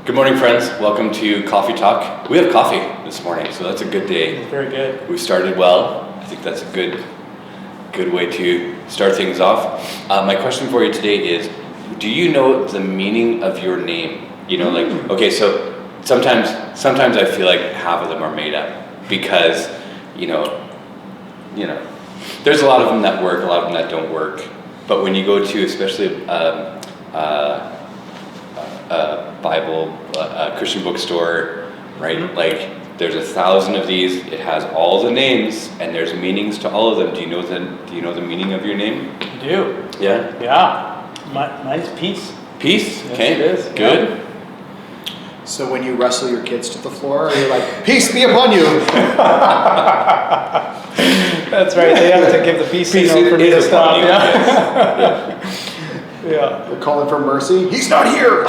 Good morning, friends. Welcome to Coffee Talk. We have coffee this morning, so that's a good day. It's very good. We started well. I think that's a good way to start things off. My question for you today is, do you know the meaning of your name? You know, like, okay, so sometimes I feel like half of them are made up because, you know, there's a lot of them that work, a lot of them that don't work. But when you go to, especially Bible, Christian bookstore, right? Mm-hmm. Like there's 1,000 of these. It has all the names, and there's meanings to all of them. Do you know the meaning of your name? I do. Yeah. Yeah. Mine's peace. Peace. Yes, Okay. it is. Good. Yeah. So when you wrestle your kids to the floor, you're like, peace be upon you. That's right. They have to give the peace signal for me to stop. upon you. Yeah. Yes. Yeah. They're calling for mercy. He's not here.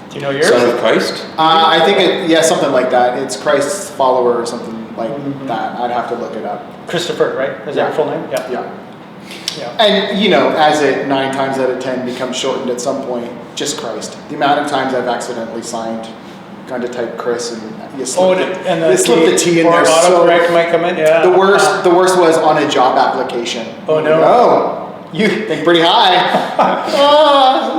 Do you know yours? Son of Christ. I think something like that. It's Christ's follower or something like that. I'd have to look it up. Christopher, right? Is that your full name? Yeah. Yeah. Yeah. And, as it 9 times out of 10 becomes shortened at some point, just Christ. The amount of times I've accidentally kind of typed Chris and you slip the T in there. So autocorrect might come in. Yeah. the worst was on a job application. Oh, no. Oh, you think pretty high.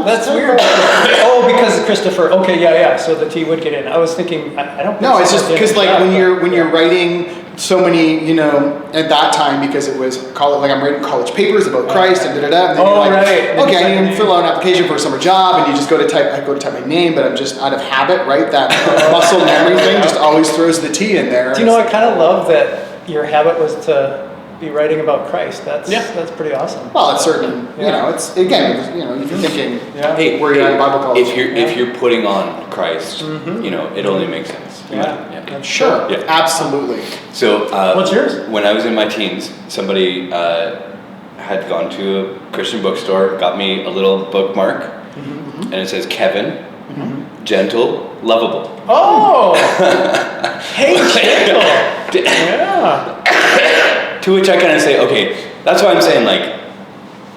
That's weird. Oh, because of Christopher. Okay, yeah. So the T would get in. I was thinking, I don't. No, it's just because when you're yeah. writing so many, at that time, because it was I'm writing college papers about Christ and and then you're like, right. okay, and you fill out an application for a summer job, and you just I go to type my name, but I'm just out of habit, right? That muscle memory thing just always throws the T in there. Do you know? I kind of love that your habit was to be writing about Christ. That's pretty awesome. Well, it's certain, it's again, if you're thinking, Hey, where you're at Bible college. If you're putting on Christ, it only makes sense. Yeah. Sure, Yeah. absolutely. So What's yours? When I was in my teens, somebody had gone to a Christian bookstore, got me a little bookmark, and it says Kevin, gentle, lovable. Oh, hey, gentle. Yeah. To which I kind of say, okay, that's why I'm saying, like,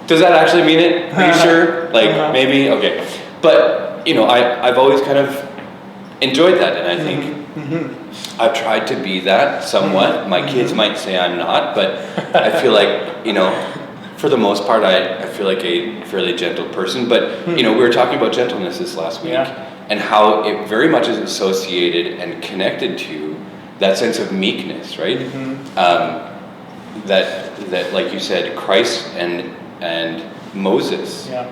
does that actually mean it? Are you sure? Like, maybe? Okay. But, I've always kind of enjoyed that, and I think I've tried to be that somewhat. My kids might say I'm not, but I feel like, for the most part, I feel like a fairly gentle person. But, we were talking about gentleness this last week, and how it very much is associated and connected to that sense of meekness, right? That like you said, Christ and Moses. Yeah.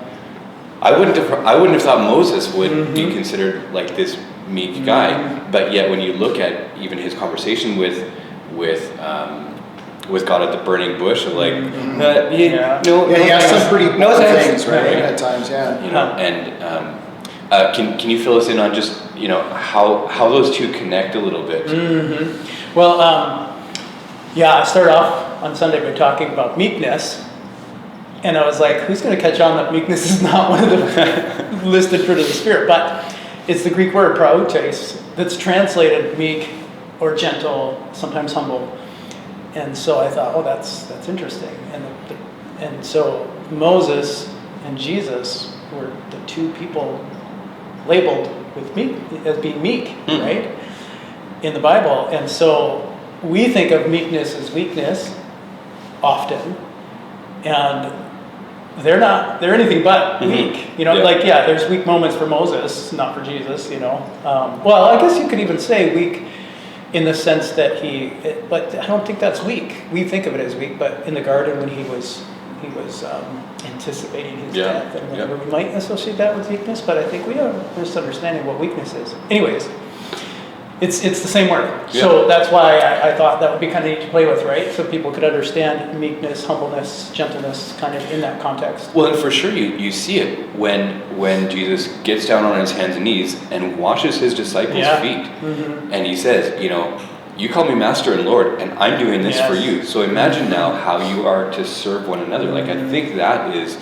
I wouldn't have thought Moses would be considered like this meek guy, but yet when you look at even his conversation with God at the burning bush, of like, he has some pretty things, right? At times, and can you fill us in on just how those two connect a little bit? Well, I started off on Sunday by talking about meekness, and I was like, who's going to catch on that meekness is not one of the listed fruit of the Spirit? But it's the Greek word praotes that's translated meek or gentle, sometimes humble. And so I thought, that's interesting. And so Moses and Jesus were the two people labeled with meek as being meek, right, in the Bible. And so we think of meekness as weakness often, and they're anything but weak. There's weak moments for Moses, not for Jesus, Well, I guess you could even say weak in the sense that but I don't think that's weak. We think of it as weak, but in the garden when he was anticipating his death, and whatever, we might associate that with weakness, but I think we have a misunderstanding what weakness is. Anyways, it's the same word. Yeah. So that's why I thought that would be kind of neat to play with, right? So people could understand meekness, humbleness, gentleness kind of in that context. Well, and for sure you see it when Jesus gets down on his hands and knees and washes his disciples' feet. And he says, you call me Master and Lord, and I'm doing this for you. So imagine now how you are to serve one another. Like, I think that is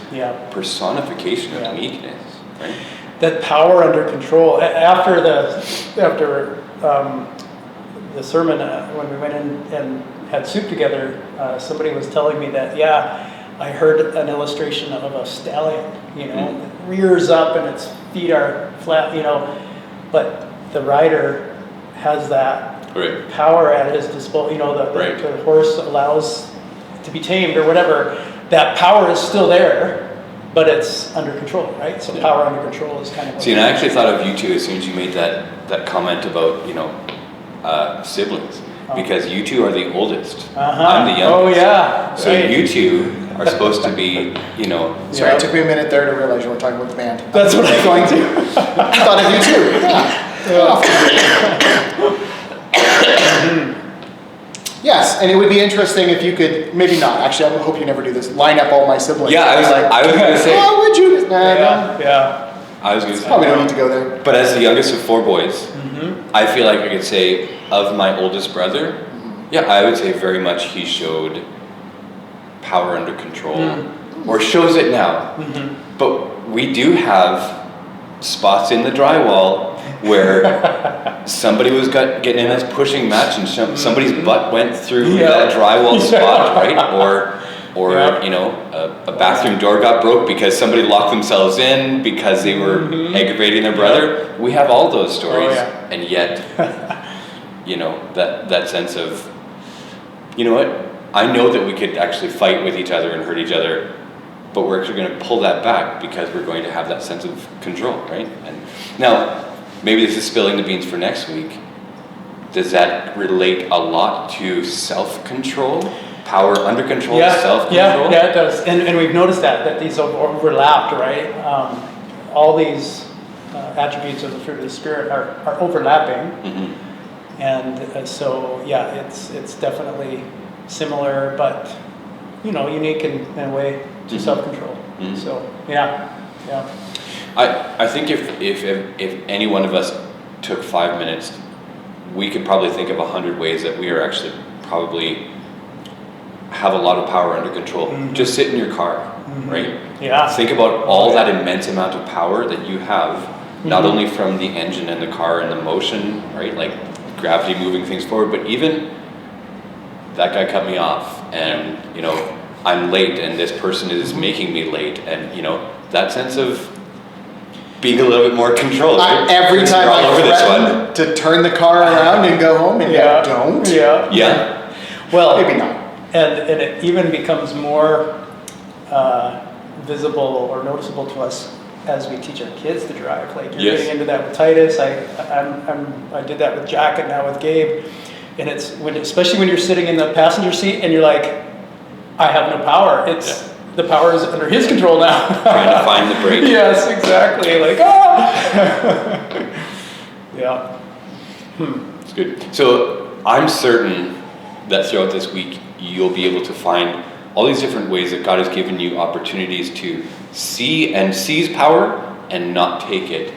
personification of meekness, right? That power under control. After the sermon, when we went in and had soup together, somebody was telling me that, I heard an illustration of a stallion, you know, it rears up and its feet are flat, you know, but the rider has that Right. power at his disposal, you know, the horse allows to be tamed or whatever. That power is still there, but it's under control, right? So power under control is kind of. See, and I actually thought of you two as soon as you made that comment about, you know, siblings, because you two are the oldest. I'm the youngest. Oh yeah. So right. you two are supposed to be, you know. Sorry, it took me a minute there to realize you were talking about the band. That's what I'm going to. I thought of you too. Yeah. Yes, and it would be interesting if you could, maybe not, actually I hope you never do this, line up all my siblings. Yeah, I was going to say. Oh, would you? Nah, no. Yeah. I was going to say. Probably don't need to go there. But as the youngest of 4 boys, I feel like I could say of my oldest brother, yeah, I would say very much he showed power under control, or shows it now. But we do have spots in the drywall where somebody was getting in this pushing match and somebody's butt went through that drywall spot, right? Or you know, a bathroom door got broke because somebody locked themselves in because they were aggravating their brother. We have all those stories, and yet, you know, that sense of, you know what? I know that we could actually fight with each other and hurt each other, but we're actually going to pull that back because we're going to have that sense of control, right? And now, maybe this is spilling the beans for next week. Does that relate a lot to self-control? Power under control, self-control? Yeah, it does. And we've noticed that these have overlapped, right? All these attributes of the fruit of the Spirit are overlapping. And so, yeah, it's definitely similar, but, you know, unique in a way to self-control. So, yeah. I think if any one of us took 5 minutes, we could probably think of 100 ways that we are actually probably have a lot of power under control. Just sit in your car, right? Yeah. Think about all that immense amount of power that you have, not only from the engine and the car and the motion, right? Like gravity moving things forward, but even that guy cut me off and, you know, I'm late and this person is making me late, and, you know, that sense of being a little bit more controlled. Right? Every time all over this one. I threaten to turn the car around and go home, and yet don't. Yeah. Well, maybe not. And it even becomes more visible or noticeable to us as we teach our kids to drive. Like you're getting into that with Titus. I did that with Jack and now with Gabe. And it's especially when you're sitting in the passenger seat and you're like, I have no power. The power is under his control now. Trying to find the brake. Yes, exactly. Like, yeah. It's good. So I'm certain that throughout this week, you'll be able to find all these different ways that God has given you opportunities to see and seize power and not take it,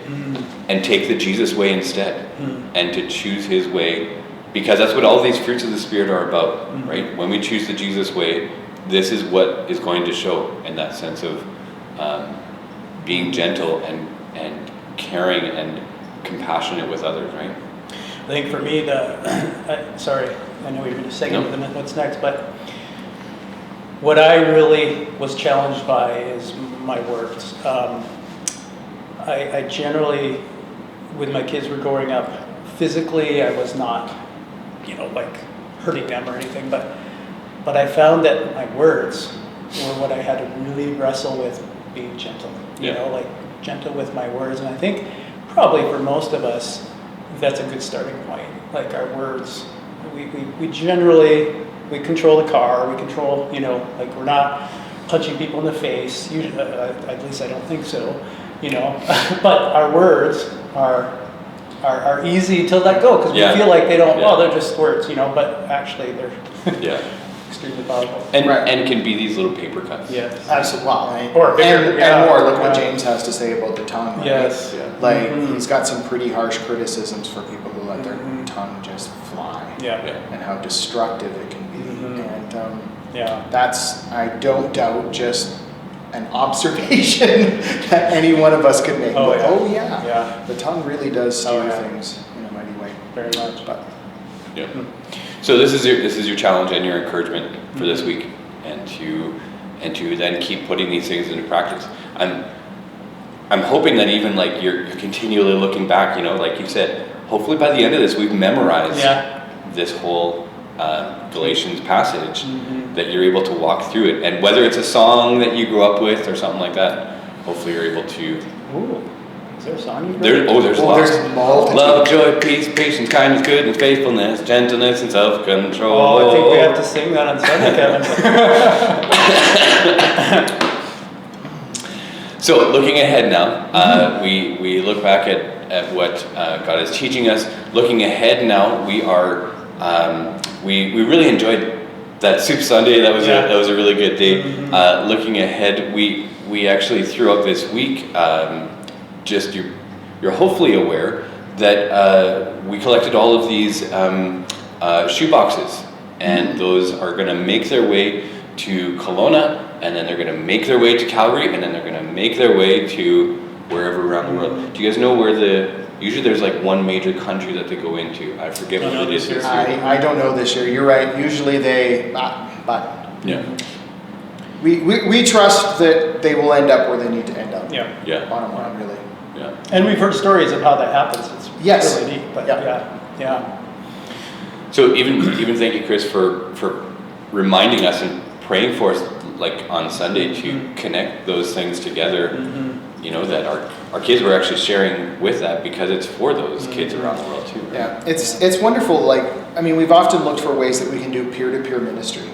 and take the Jesus way instead, and to choose his way, because that's what all these fruits of the Spirit are about, right? When we choose the Jesus way, this is what is going to show in that sense of being gentle and caring and compassionate with others, right? I think for me, sorry, I know you're going to segue with what's next, but what I really was challenged by is my words. I generally, with my kids were growing up, physically I was not, you know, like hurting them or anything, but I found that my words were what I had to really wrestle with being gentle, you know, like gentle with my words. And I think probably for most of us, that's a good starting point. Like our words, we generally, we control the car, we control, you know, like we're not punching people in the face, usually, at least I don't think so, you know, but our words are easy to let go because we feel like they don't, well, they're just words, you know, but actually they're extremely powerful. And can be these little paper cuts. Yes. Absolutely. Right? Or bigger, and more. Look what James has to say about the tongue. Right? Yes. Yeah. Like he's got some pretty harsh criticisms for people who let their tongue just fly. And how destructive it can be. And that's, I don't doubt, just an observation that any one of us could make. The tongue really does steer things in a mighty way. Very much. But So this is your challenge and your encouragement for this week, and to and to then keep putting these things into practice. I'm hoping that even like you're continually looking back, you know, like you said, hopefully by the end of this we've memorized this whole Galatians passage, that you're able to walk through it, and whether it's a song that you grew up with or something like that, hopefully you're able to. Ooh. Is there a song you There's lots. There's multitude. Love, joy, peace, patience, kindness, goodness, faithfulness, gentleness, and self-control. Oh, I think we have to sing that on Sunday, Kevin. So looking ahead now, we look back at what God is teaching us. Looking ahead now, we are we really enjoyed that Soup Sunday. That was a really good day. Looking ahead, we actually throughout this week. Just you're hopefully aware that we collected all of these shoe boxes, and those are going to make their way to Kelowna, and then they're going to make their way to Calgary, and then they're going to make their way to wherever around the world. Do you guys know where usually there's like one major country that they go into? I forget what it is this year. I don't know this year. You're right. Usually but yeah. We trust that they will end up where they need to end up. Yeah. Bottom line, really. Yeah. And we've heard stories of how that happens. It's really neat. But yeah. So even thank you, Chris, for reminding us and praying for us, like on Sunday, to connect those things together. You know, that our kids were actually sharing with that, because it's for those kids around the world too. Right? Yeah, it's wonderful. Like, I mean, we've often looked for ways that we can do peer-to-peer ministry,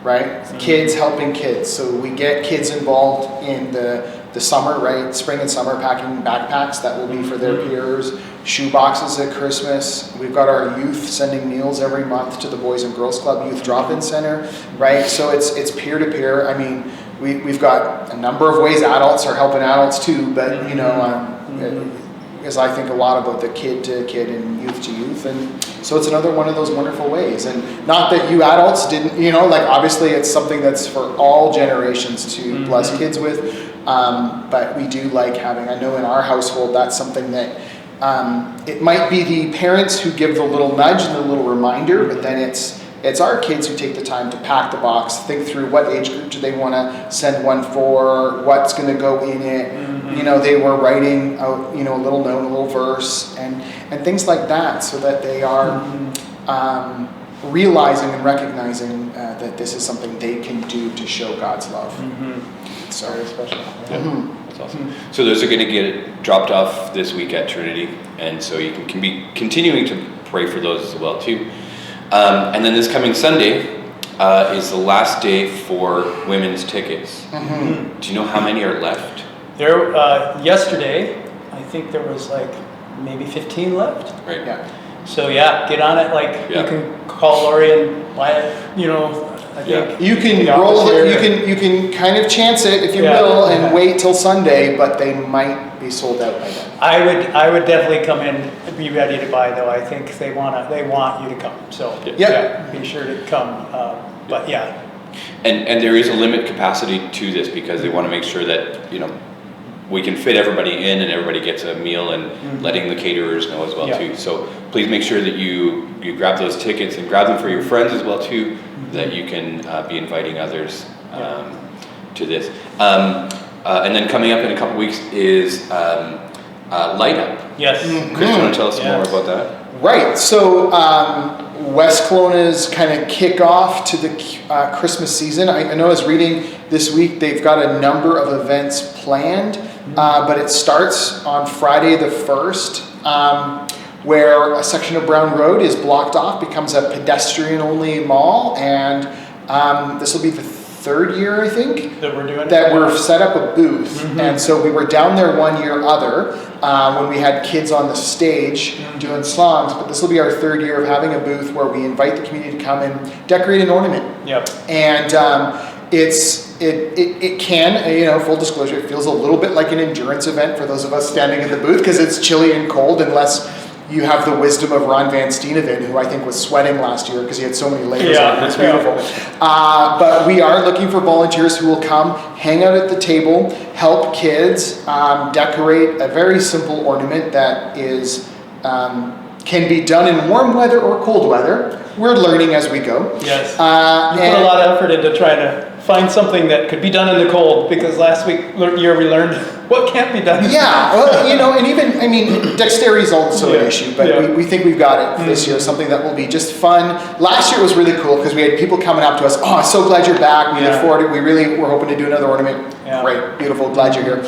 right? Kids helping kids. So we get kids involved in the summer, right? Spring and summer packing backpacks that will be for their peers. Shoe boxes at Christmas. We've got our youth sending meals every month to the Boys and Girls Club Youth Drop-In Center, right? So it's peer-to-peer. I mean, we've got a number of ways adults are helping adults too, but you know, because I think a lot about the kid to kid and youth to youth, and so it's another one of those wonderful ways. And not that you adults didn't, you know, like obviously it's something that's for all generations to bless kids with, but we do like having, I know in our household that's something that it might be the parents who give the little nudge and the little reminder, but then it's our kids who take the time to pack the box, think through what age group do they want to send one for, what's going to go in it. You know, they were writing out, you know, a little note, a little verse, and things like that, so that they are realizing and recognizing that this is something they can do to show God's love. So very special. That's awesome. So those are going to get dropped off this week at Trinity, and so you can be continuing to pray for those as well too. And then this coming Sunday is the last day for women's tickets. Do you know how many are left? There, yesterday, I think there was like maybe 15 left. Right. yeah. So yeah, get on it. Like you can call Lori and buy it. You know, I think you can roll it. You can kind of chance it if you will, and wait till Sunday, but they might be sold out by then. I would definitely come in and be ready to buy though. I think they want you to come. So be sure to come. But yeah. And there is a limit capacity to this, because they want to make sure that, you know, we can fit everybody in and everybody gets a meal, and letting the caterers know as well too. So please make sure that you grab those tickets and grab them for your friends as well too, that you can be inviting others to this. And then coming up in a couple weeks is Light Up. Yes. Chris, you want to tell us more about that? Right. So West Kelowna's kind of kickoff to the Christmas season. I know I was reading this week they've got a number of events planned, but it starts on Friday the 1st, where a section of Brown Road is blocked off, becomes a pedestrian-only mall, and this will be the third year, I think, that we're doing that we've set up a booth. And so we were down there one year when we had kids on the stage doing songs, but this will be our third year of having a booth where we invite the community to come and decorate an ornament. And it can, you know, full disclosure, it feels a little bit like an endurance event for those of us standing in the booth, because it's chilly and cold, unless you have the wisdom of Ron Van Steeneven, who I think was sweating last year because he had so many layers on. It's beautiful. But we are looking for volunteers who will come, hang out at the table, help kids decorate a very simple ornament that is can be done in warm weather or cold weather. We're learning as we go. Yes. You put a lot of effort into trying to find something that could be done in the cold, because last year we learned what can't be done. Yeah, well, and even, I mean, dexterity is also an issue, but we think we've got it this year, something that will be just fun. Last year was really cool because we had people coming up to us, oh, I'm so glad you're back, we look forward to it, we really were hoping to do another ornament. Great, beautiful, glad you're here.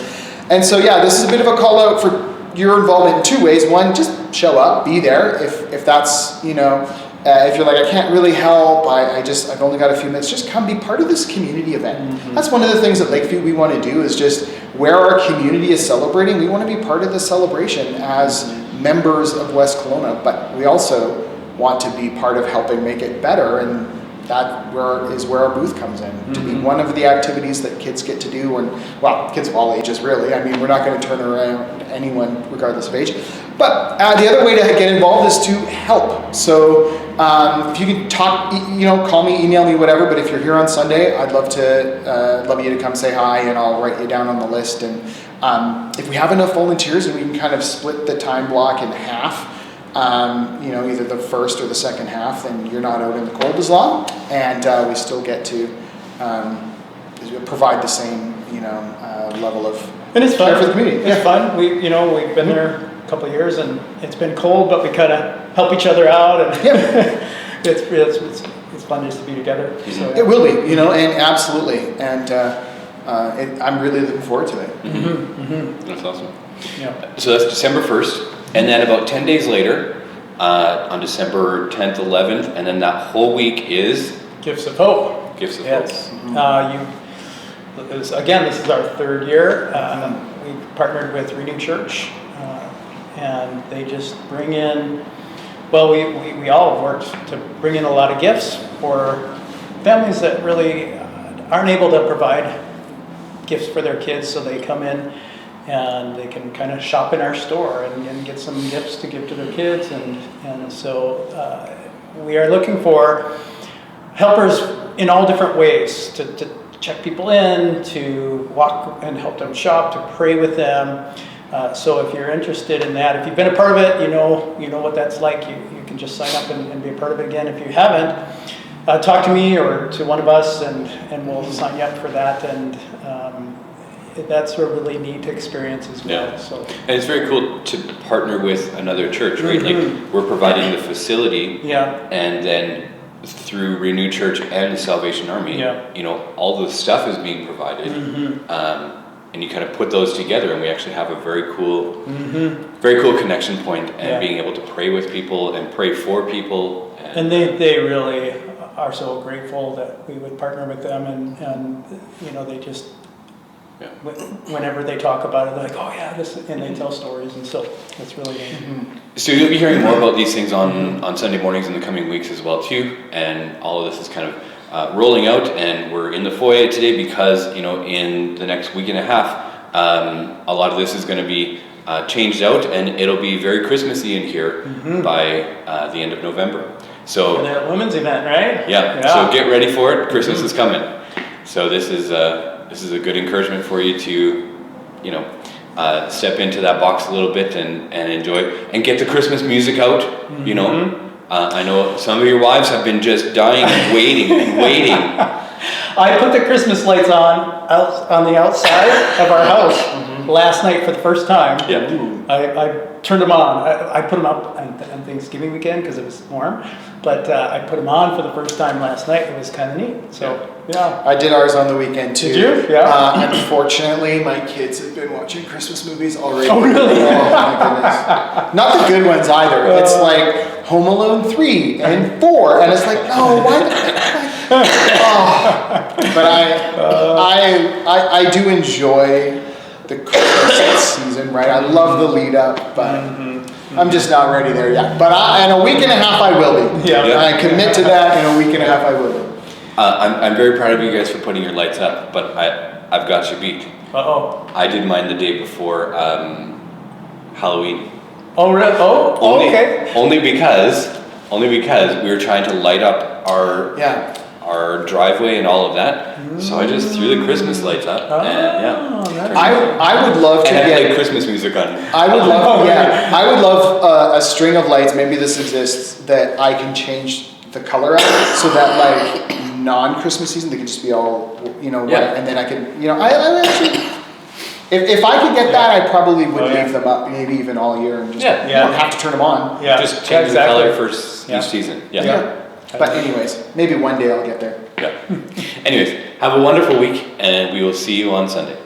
And so, this is a bit of a call out for your involvement in two ways. One, just show up, be there, if that's, if you're like, I can't really help, I've only got a few minutes, just come be part of this community event. Mm-hmm. That's one of the things at Lakeview we want to do, is just where our community is celebrating, we want to be part of the celebration as members of West Kelowna, but we also want to be part of helping make it better, and that is where our booth comes in, to be one of the activities that kids get to do, and kids of all ages really. I mean, we're not going to turn around anyone regardless of age. But the other way to get involved is to help. So if you can talk, call me, email me, whatever. But if you're here on Sunday, I'd love you to come say hi, and I'll write you down on the list. And if we have enough volunteers, and we can kind of split the time block in half, either the first or the second half, then you're not out in the cold as long, and we still get to provide the same, level of and it's care fun for the community. It's fun. We've been there a couple of years, and it's been cold, but we kind of help each other out, and it's fun just to be together. So, It will be, and absolutely, and I'm really looking forward to it. That's awesome. Yeah. So that's December 1st. And then about 10 days later, on December 10th, 11th, and then that whole week is Gifts of Hope. Gifts of Yes. Hope. Again, this is our third year. We've partnered with Reading Church, and they just bring in, we all have worked to bring in a lot of gifts for families that really aren't able to provide gifts for their kids, so they come in and they can kind of shop in our store and get some gifts to give to their kids. And so we are looking for helpers in all different ways, to check people in, to walk and help them shop, to pray with them. So if you're interested in that, if you've been a part of it, you know what that's like. You can just sign up and be a part of it again. If you haven't, talk to me or to one of us, and we'll sign you up for that. And that's a really neat experience as well. Yeah. So. And it's very cool to partner with another church, right? Like, we're providing the facility, and then through Renew Church and the Salvation Army, all the stuff is being provided, and you kind of put those together, and we actually have a very cool connection point, and being able to pray with people and pray for people. And they really are so grateful that we would partner with them, and they just. Yeah. Whenever they talk about it, they're like, "Oh yeah, this," and they tell stories, and so it's really neat. So you'll be hearing more about these things on Sunday mornings in the coming weeks as well too, and all of this is kind of rolling out, and we're in the foyer today because in the next week and a half, a lot of this is going to be changed out, and it'll be very Christmassy in here by the end of November. So for that women's event, right? Yeah. So get ready for it. Christmas is coming. So this is a good encouragement for you to, step into that box a little bit and enjoy, and get the Christmas music out. I know some of your wives have been just dying and waiting and waiting. I put the Christmas lights on the outside of our house last night for the first time. Yeah. I turned them on. I put them up on Thanksgiving weekend because it was warm, but I put them on for the first time last night. It was kind of neat. So yeah. I did ours on the weekend too. Did you? Yeah. Unfortunately, my kids have been watching Christmas movies already. Oh really? Oh my goodness. Not the good ones either. It's like Home Alone 3 and 4, and it's like, no, why? But I do enjoy the Christmas season, right? I love the lead up, but I'm just not ready there yet. But in a week and a half, I will be. Yeah. I commit to that. In a week and a half, I will be. I'm very proud of you guys for putting your lights up, but I've got you beat. I did mine the day before Halloween. Oh really? Okay. Only because we were trying to light up our driveway and all of that. So I just threw the Christmas lights up, and I would love to get Christmas music on. I would love a string of lights. Maybe this exists, that I can change the color of it so that like non-Christmas season, they could just be all, you know, Yeah. and then I could, you know, I actually, if I could get that, I probably would leave them up maybe even all year and just, Yeah. you don't have to turn them on. Yeah. Just change Yeah, the exactly. color for Yeah. each season. Yeah. Yeah. But anyways, maybe one day I'll get there. Yeah. Anyways, have a wonderful week, and we will see you on Sunday.